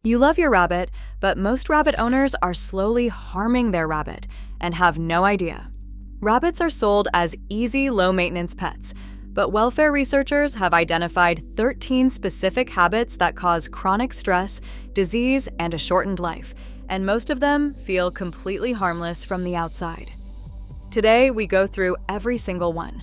You love your rabbit, but most rabbit owners are slowly harming their rabbit and have no idea. Rabbits are sold as easy, low-maintenance pets, but welfare researchers have identified 13 specific habits that cause chronic stress, disease, and a shortened life, and most of them feel completely harmless from the outside. Today, we go through every single one.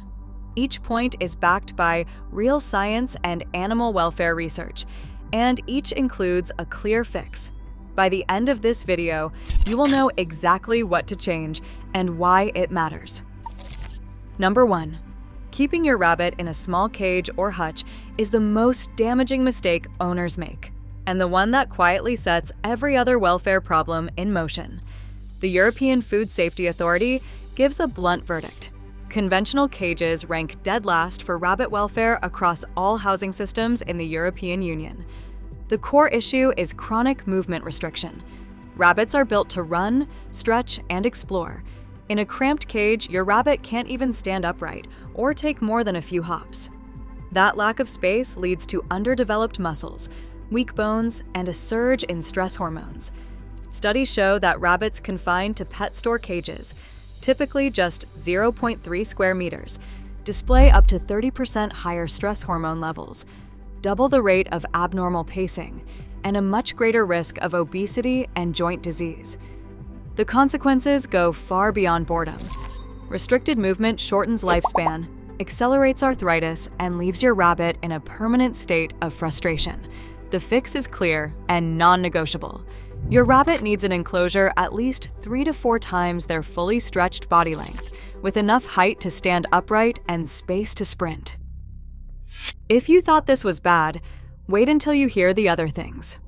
Each point is backed by real science and animal welfare research, and each includes a clear fix. By the end of this video, you will know exactly what to change and why it matters. Number 1. Keeping your rabbit in a small cage or hutch is the most damaging mistake owners make, and the one that quietly sets every other welfare problem in motion. The European Food Safety Authority gives a blunt verdict. Conventional cages rank dead last for rabbit welfare across all housing systems in the European Union. The core issue is chronic movement restriction. Rabbits are built to run, stretch, and explore. In a cramped cage, your rabbit can't even stand upright or take more than a few hops. That lack of space leads to underdeveloped muscles, weak bones, and a surge in stress hormones. Studies show that rabbits confined to pet store cages, typically just 0.3 square meters, display up to 30% higher stress hormone levels, double the rate of abnormal pacing, and a much greater risk of obesity and joint disease. The consequences go far beyond boredom. Restricted movement shortens lifespan, accelerates arthritis, and leaves your rabbit in a permanent state of frustration. The fix is clear and non-negotiable. Your rabbit needs an enclosure at least 3 to 4 times their fully stretched body length, with enough height to stand upright and space to sprint. If you thought this was bad, wait until you hear the other things.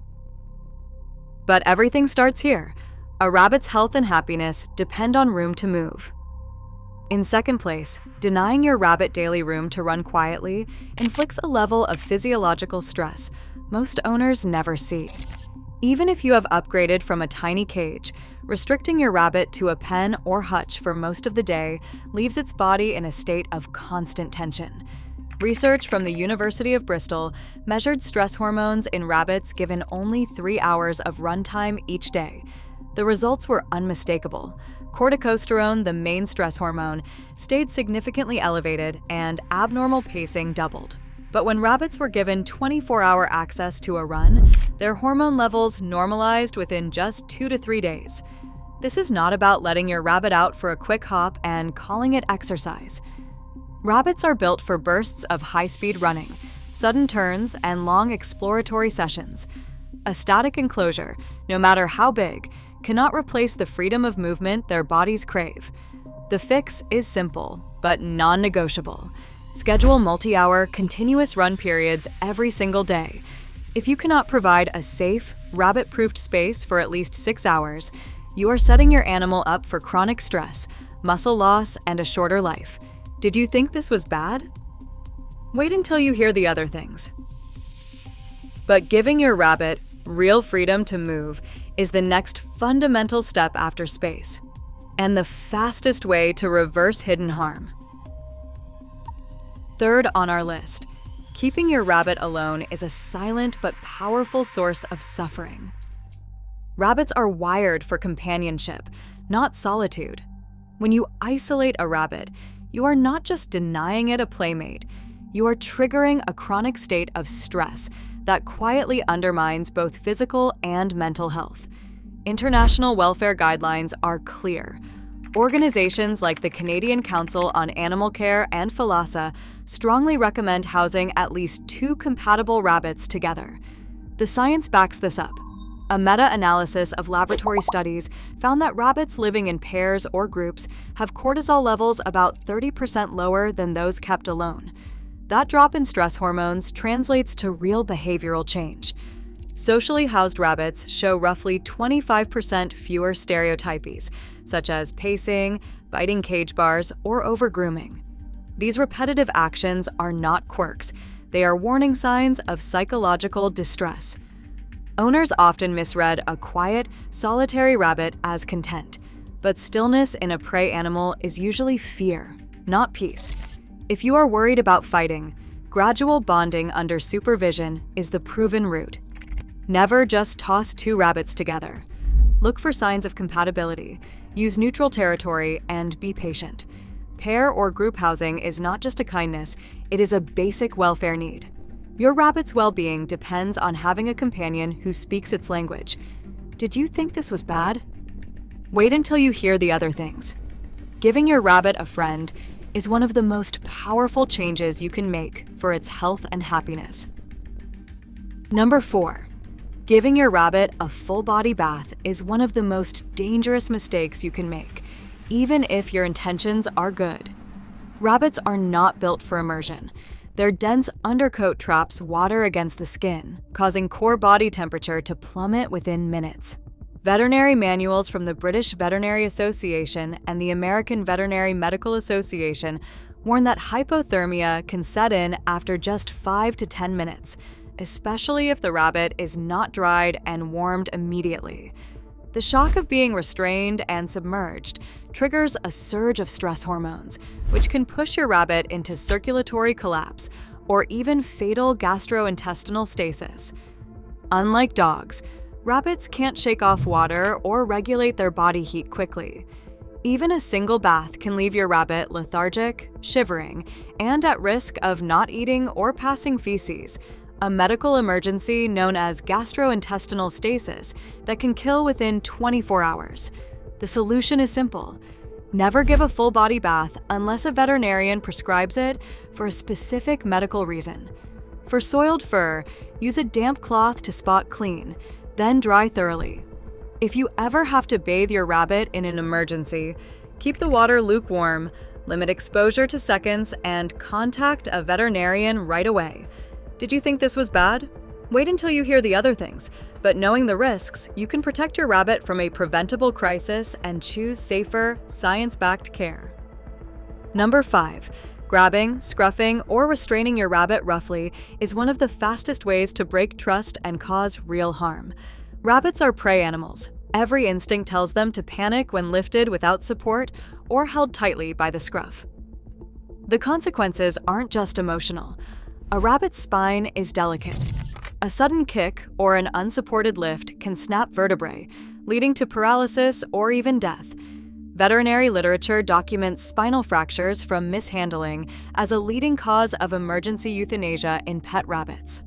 But everything starts here. A rabbit's health and happiness depend on room to move. In second place, denying your rabbit daily room to run quietly inflicts a level of physiological stress most owners never see. Even if you have upgraded from a tiny cage, restricting your rabbit to a pen or hutch for most of the day leaves its body in a state of constant tension. Research from the University of Bristol measured stress hormones in rabbits given only 3 hours of runtime each day. The results were unmistakable. Corticosterone, the main stress hormone, stayed significantly elevated and abnormal pacing doubled. But when rabbits were given 24-hour access to a run, their hormone levels normalized within just 2 to 3 days. This is not about letting your rabbit out for a quick hop and calling it exercise. Rabbits are built for bursts of high-speed running, sudden turns, and long exploratory sessions. A static enclosure, no matter how big, cannot replace the freedom of movement their bodies crave. The fix is simple, but non-negotiable. Schedule multi-hour, continuous run periods every single day. If you cannot provide a safe, rabbit-proofed space for at least 6 hours, you are setting your animal up for chronic stress, muscle loss, and a shorter life. Did you think this was bad? Wait until you hear the other things. But giving your rabbit real freedom to move is the next fundamental step after space, and the fastest way to reverse hidden harm. Third on our list, keeping your rabbit alone is a silent but powerful source of suffering. Rabbits are wired for companionship, not solitude. When you isolate a rabbit, you are not just denying it a playmate, you are triggering a chronic state of stress that quietly undermines both physical and mental health. International welfare guidelines are clear. Organizations like the Canadian Council on Animal Care and PHLASA strongly recommend housing at least 2 compatible rabbits together. The science backs this up. A meta-analysis of laboratory studies found that rabbits living in pairs or groups have cortisol levels about 30% lower than those kept alone. That drop in stress hormones translates to real behavioral change. Socially housed rabbits show roughly 25% fewer stereotypies, such as pacing, biting cage bars, or over-grooming. These repetitive actions are not quirks. They are warning signs of psychological distress. Owners often misread a quiet, solitary rabbit as content, but stillness in a prey animal is usually fear, not peace. If you are worried about fighting, gradual bonding under supervision is the proven route. Never just toss two rabbits together. Look for signs of compatibility, use neutral territory, and be patient. Pair or group housing is not just a kindness, it is a basic welfare need. Your rabbit's well-being depends on having a companion who speaks its language. Did you think this was bad? Wait until you hear the other things. Giving your rabbit a friend is one of the most powerful changes you can make for its health and happiness. Number 4. Giving your rabbit a full-body bath is one of the most dangerous mistakes you can make, even if your intentions are good. Rabbits are not built for immersion. Their dense undercoat traps water against the skin, causing core body temperature to plummet within minutes. Veterinary manuals from the British Veterinary Association and the American Veterinary Medical Association warn that hypothermia can set in after just 5 to 10 minutes, especially if the rabbit is not dried and warmed immediately. The shock of being restrained and submerged triggers a surge of stress hormones, which can push your rabbit into circulatory collapse or even fatal gastrointestinal stasis. Unlike dogs, rabbits can't shake off water or regulate their body heat quickly. Even a single bath can leave your rabbit lethargic, shivering, and at risk of not eating or passing feces, a medical emergency known as gastrointestinal stasis that can kill within 24 hours. The solution is simple. Never give a full-body bath unless a veterinarian prescribes it for a specific medical reason. For soiled fur, use a damp cloth to spot clean, then dry thoroughly. If you ever have to bathe your rabbit in an emergency, keep the water lukewarm, limit exposure to seconds, and contact a veterinarian right away. Did you think this was bad? Wait until you hear the other things, but knowing the risks, you can protect your rabbit from a preventable crisis and choose safer, science-backed care. Number 5. Grabbing, scruffing, or restraining your rabbit roughly is one of the fastest ways to break trust and cause real harm. Rabbits are prey animals. Every instinct tells them to panic when lifted without support or held tightly by the scruff. The consequences aren't just emotional. A rabbit's spine is delicate. A sudden kick or an unsupported lift can snap vertebrae, leading to paralysis or even death. Veterinary literature documents spinal fractures from mishandling as a leading cause of emergency euthanasia in pet rabbits.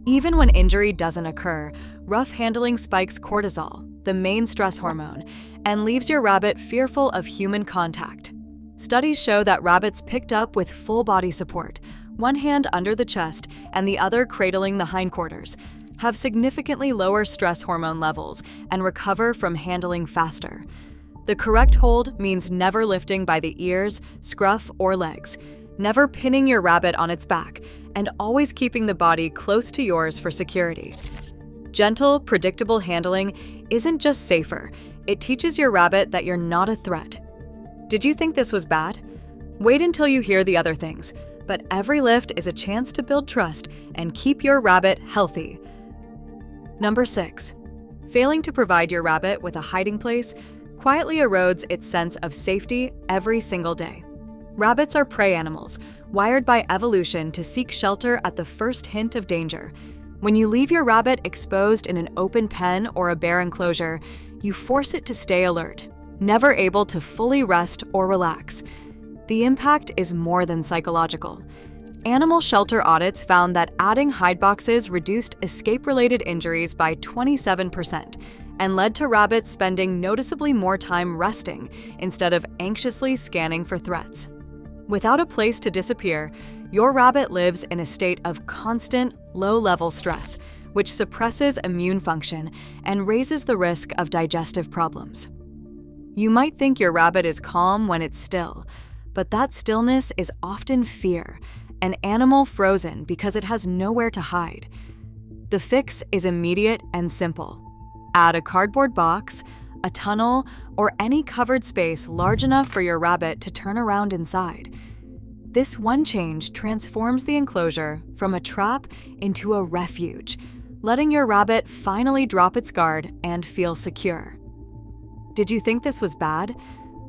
Even when injury doesn't occur, rough handling spikes cortisol, the main stress hormone, and leaves your rabbit fearful of human contact. Studies show that rabbits picked up with full body support, one hand under the chest and the other cradling the hindquarters, have significantly lower stress hormone levels and recover from handling faster. The correct hold means never lifting by the ears, scruff, or legs, never pinning your rabbit on its back, and always keeping the body close to yours for security. Gentle, predictable handling isn't just safer, it teaches your rabbit that you're not a threat. Did you think this was bad? Wait until you hear the other things, but every lift is a chance to build trust and keep your rabbit healthy. Number 6. Failing to provide your rabbit with a hiding place quietly erodes its sense of safety every single day. Rabbits are prey animals, wired by evolution to seek shelter at the first hint of danger. When you leave your rabbit exposed in an open pen or a bare enclosure, you force it to stay alert, never able to fully rest or relax. The impact is more than psychological. Animal shelter audits found that adding hide boxes reduced escape-related injuries by 27% and led to rabbits spending noticeably more time resting instead of anxiously scanning for threats. Without a place to disappear, your rabbit lives in a state of constant, low-level stress, which suppresses immune function and raises the risk of digestive problems. You might think your rabbit is calm when it's still, but that stillness is often fear, an animal frozen because it has nowhere to hide. The fix is immediate and simple. Add a cardboard box, a tunnel, or any covered space large enough for your rabbit to turn around inside. This one change transforms the enclosure from a trap into a refuge, letting your rabbit finally drop its guard and feel secure. Did you think this was bad?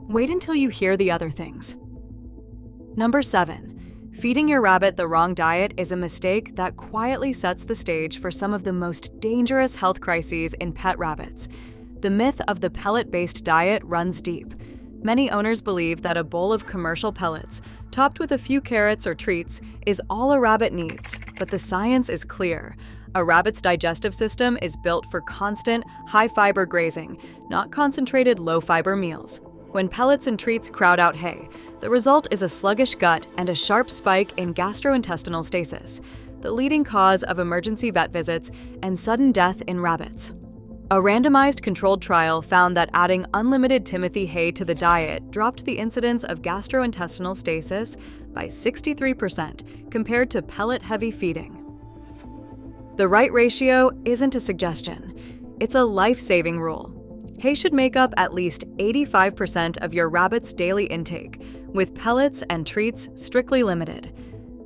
Wait until you hear the other things. Number 7. Feeding your rabbit the wrong diet is a mistake that quietly sets the stage for some of the most dangerous health crises in pet rabbits. The myth of the pellet-based diet runs deep. Many owners believe that a bowl of commercial pellets, topped with a few carrots or treats, is all a rabbit needs, but the science is clear. A rabbit's digestive system is built for constant, high-fiber grazing, not concentrated low-fiber meals. When pellets and treats crowd out hay, the result is a sluggish gut and a sharp spike in gastrointestinal stasis, the leading cause of emergency vet visits and sudden death in rabbits. A randomized controlled trial found that adding unlimited Timothy hay to the diet dropped the incidence of gastrointestinal stasis by 63% compared to pellet-heavy feeding. The right ratio isn't a suggestion, it's a life-saving rule. Hay should make up at least 85% of your rabbit's daily intake, with pellets and treats strictly limited.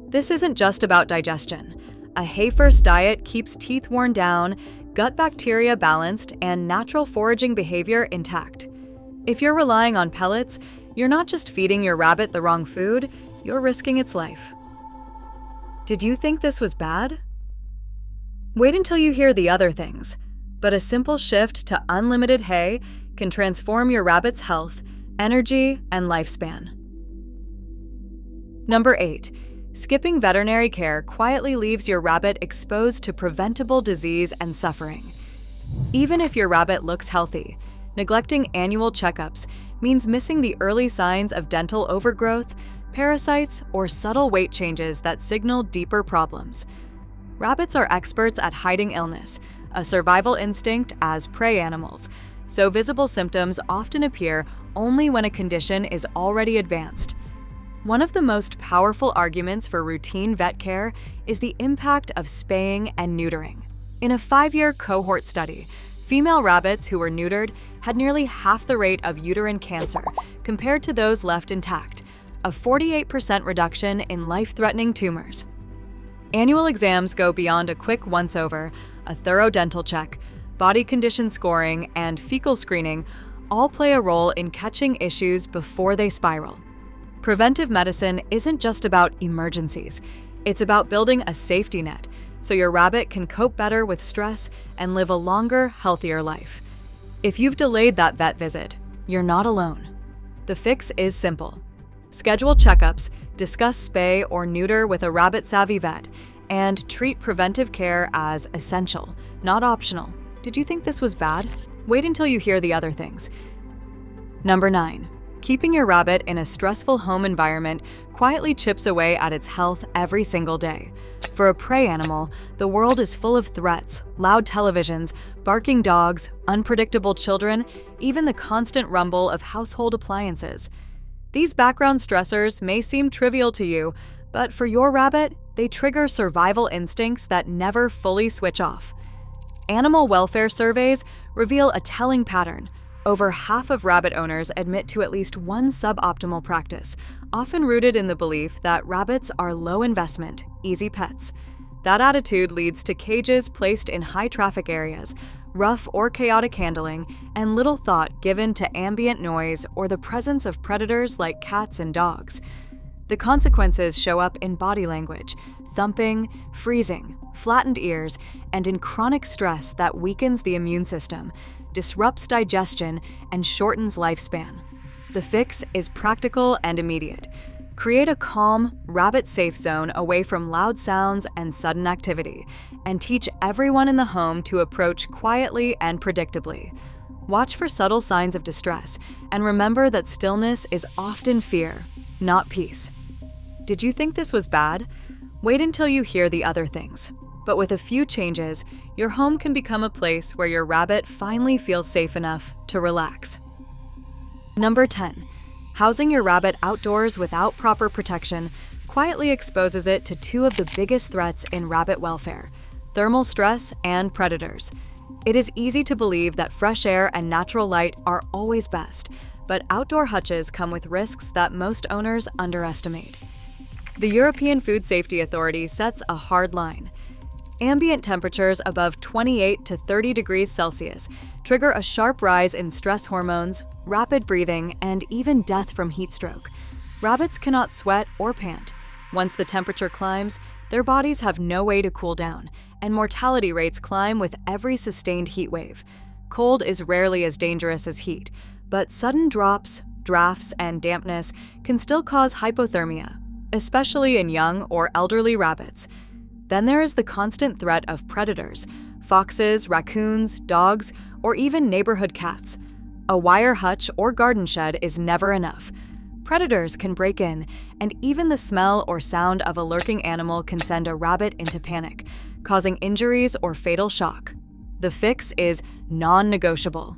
This isn't just about digestion. A hay-first diet keeps teeth worn down, gut bacteria balanced, and natural foraging behavior intact. If you're relying on pellets, you're not just feeding your rabbit the wrong food, you're risking its life. Did you think this was bad? Wait until you hear the other things. But a simple shift to unlimited hay can transform your rabbit's health, energy, and lifespan. Number 8. Skipping veterinary care quietly leaves your rabbit exposed to preventable disease and suffering. Even if your rabbit looks healthy, neglecting annual checkups means missing the early signs of dental overgrowth, parasites, or subtle weight changes that signal deeper problems. Rabbits are experts at hiding illness, a survival instinct as prey animals, so visible symptoms often appear only when a condition is already advanced. One of the most powerful arguments for routine vet care is the impact of spaying and neutering. In a 5-year cohort study, female rabbits who were neutered had nearly half the rate of uterine cancer compared to those left intact, a 48% reduction in life-threatening tumors. Annual exams go beyond a quick once-over. A thorough dental check, body condition scoring, and fecal screening all play a role in catching issues before they spiral. Preventive medicine isn't just about emergencies. It's about building a safety net so your rabbit can cope better with stress and live a longer, healthier life. If you've delayed that vet visit, you're not alone. The fix is simple. Schedule checkups, discuss spay or neuter with a rabbit-savvy vet, and treat preventive care as essential, not optional. Did you think this was bad? Wait until you hear the other things. Number 9. Keeping your rabbit in a stressful home environment quietly chips away at its health every single day. For a prey animal, the world is full of threats, loud televisions, barking dogs, unpredictable children, even the constant rumble of household appliances. These background stressors may seem trivial to you, but for your rabbit, they trigger survival instincts that never fully switch off. Animal welfare surveys reveal a telling pattern. Over half of rabbit owners admit to at least one suboptimal practice, often rooted in the belief that rabbits are low investment, easy pets. That attitude leads to cages placed in high traffic areas, rough or chaotic handling, and little thought given to ambient noise or the presence of predators like cats and dogs. The consequences show up in body language, thumping, freezing, flattened ears, and in chronic stress that weakens the immune system, disrupts digestion, and shortens lifespan. The fix is practical and immediate. Create a calm, rabbit-safe zone away from loud sounds and sudden activity, and teach everyone in the home to approach quietly and predictably. Watch for subtle signs of distress, and remember that stillness is often fear, not peace. Did you think this was bad? Wait until you hear the other things. But with a few changes, your home can become a place where your rabbit finally feels safe enough to relax. Number 10. Housing your rabbit outdoors without proper protection quietly exposes it to two of the biggest threats in rabbit welfare: thermal stress and predators. It is easy to believe that fresh air and natural light are always best, but outdoor hutches come with risks that most owners underestimate. The European Food Safety Authority sets a hard line. Ambient temperatures above 28 to 30 degrees Celsius trigger a sharp rise in stress hormones, rapid breathing, and even death from heat stroke. Rabbits cannot sweat or pant. Once the temperature climbs, their bodies have no way to cool down, and mortality rates climb with every sustained heat wave. Cold is rarely as dangerous as heat, but sudden drops, drafts, and dampness can still cause hypothermia, especially in young or elderly rabbits. Then there is the constant threat of predators: foxes, raccoons, dogs, or even neighborhood cats. A wire hutch or garden shed is never enough. Predators can break in, and even the smell or sound of a lurking animal can send a rabbit into panic, causing injuries or fatal shock. The fix is non-negotiable.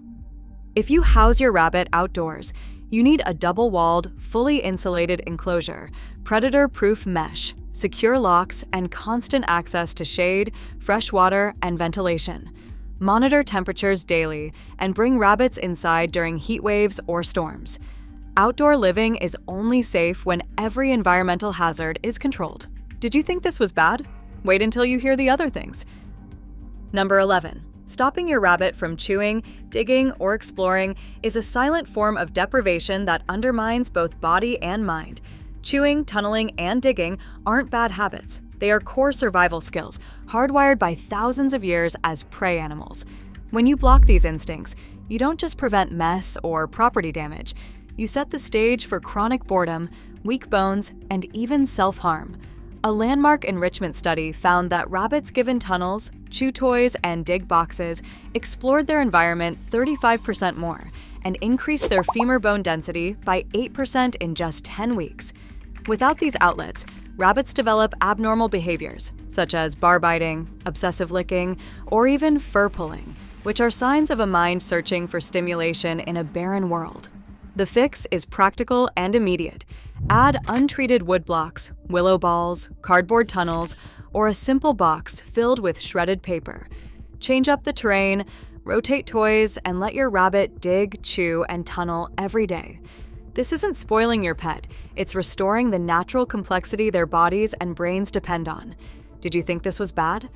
If you house your rabbit outdoors, you need a double-walled, fully insulated enclosure, predator-proof mesh, secure locks, and constant access to shade, fresh water, and ventilation. Monitor temperatures daily and bring rabbits inside during heat waves or storms. Outdoor living is only safe when every environmental hazard is controlled. Did you think this was bad? Wait until you hear the other things. Number 11. Stopping your rabbit from chewing, digging, or exploring is a silent form of deprivation that undermines both body and mind. Chewing, tunneling, and digging aren't bad habits. They are core survival skills, hardwired by thousands of years as prey animals. When you block these instincts, you don't just prevent mess or property damage. You set the stage for chronic boredom, weak bones, and even self-harm. A landmark enrichment study found that rabbits given tunnels, chew toys, and dig boxes explored their environment 35% more and increased their femur bone density by 8% in just 10 weeks. Without these outlets, rabbits develop abnormal behaviors, such as bar biting, obsessive licking, or even fur pulling, which are signs of a mind searching for stimulation in a barren world. The fix is practical and immediate. Add untreated wood blocks, willow balls, cardboard tunnels, or a simple box filled with shredded paper. Change up the terrain, rotate toys, and let your rabbit dig, chew, and tunnel every day. This isn't spoiling your pet, it's restoring the natural complexity their bodies and brains depend on. Did you think this was bad?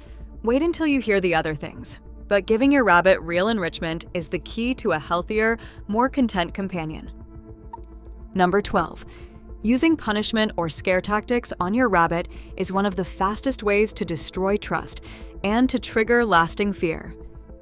Wait until you hear the other things. But giving your rabbit real enrichment is the key to a healthier, more content companion. Number 12. Using punishment or scare tactics on your rabbit is one of the fastest ways to destroy trust and to trigger lasting fear.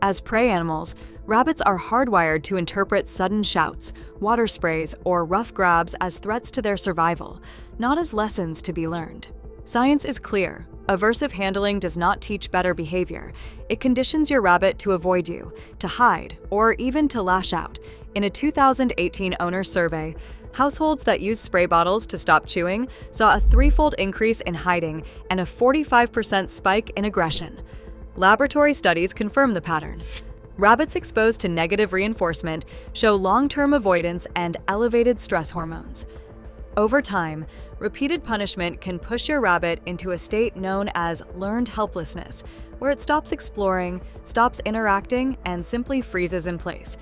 As prey animals, rabbits are hardwired to interpret sudden shouts, water sprays, or rough grabs as threats to their survival, not as lessons to be learned. Science is clear. Aversive handling does not teach better behavior. It conditions your rabbit to avoid you, to hide, or even to lash out. In a 2018 owner survey, households that used spray bottles to stop chewing saw a threefold increase in hiding and a 45% spike in aggression. Laboratory studies confirm the pattern. Rabbits exposed to negative reinforcement show long-term avoidance and elevated stress hormones. Over time, repeated punishment can push your rabbit into a state known as learned helplessness, where it stops exploring, stops interacting, and simply freezes in place.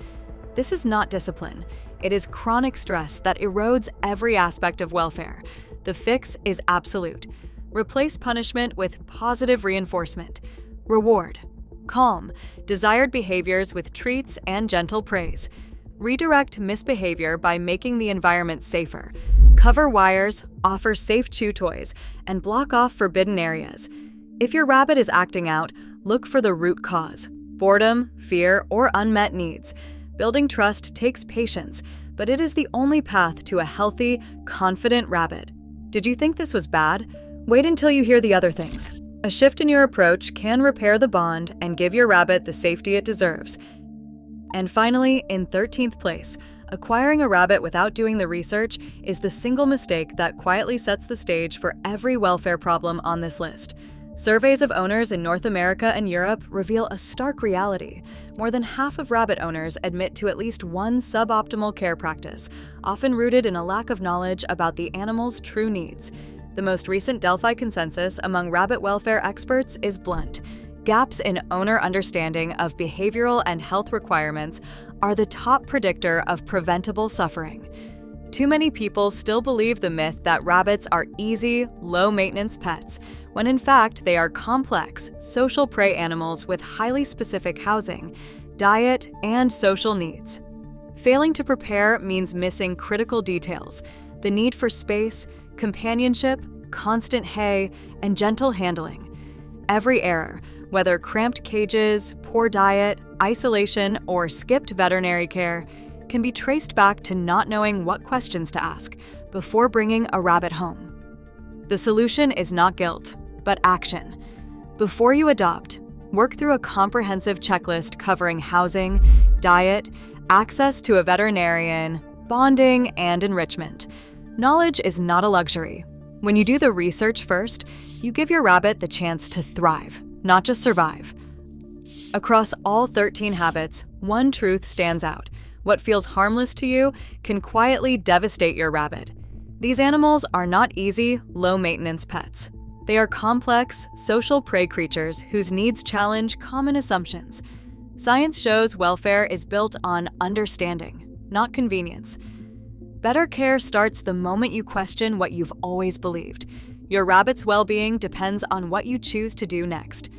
This is not discipline. It is chronic stress that erodes every aspect of welfare. The fix is absolute. Replace punishment with positive reinforcement. Reward. Calm, desired behaviors with treats and gentle praise. Redirect misbehavior by making the environment safer. Cover wires, offer safe chew toys, and block off forbidden areas. If your rabbit is acting out, look for the root cause: boredom, fear, or unmet needs. Building trust takes patience, but it is the only path to a healthy, confident rabbit. Did you think this was bad? Wait until you hear the other things. A shift in your approach can repair the bond and give your rabbit the safety it deserves. And finally, in 13th place, acquiring a rabbit without doing the research is the single mistake that quietly sets the stage for every welfare problem on this list. Surveys of owners in North America and Europe reveal a stark reality. More than half of rabbit owners admit to at least one suboptimal care practice, often rooted in a lack of knowledge about the animal's true needs. The most recent Delphi consensus among rabbit welfare experts is blunt. Gaps in owner understanding of behavioral and health requirements are the top predictor of preventable suffering. Too many people still believe the myth that rabbits are easy, low-maintenance pets, when in fact they are complex, social prey animals with highly specific housing, diet, and social needs. Failing to prepare means missing critical details: the need for space, companionship, constant hay, and gentle handling. Every error, whether cramped cages, poor diet, isolation, or skipped veterinary care, can be traced back to not knowing what questions to ask before bringing a rabbit home. The solution is not guilt, but action. Before you adopt, work through a comprehensive checklist covering housing, diet, access to a veterinarian, bonding, and enrichment. Knowledge is not a luxury. When you do the research first, you give your rabbit the chance to thrive, not just survive. Across all 13 habits, one truth stands out. What feels harmless to you can quietly devastate your rabbit. These animals are not easy, low-maintenance pets. They are complex, social prey creatures whose needs challenge common assumptions. Science shows welfare is built on understanding, not convenience. Better care starts the moment you question what you've always believed. Your rabbit's well-being depends on what you choose to do next.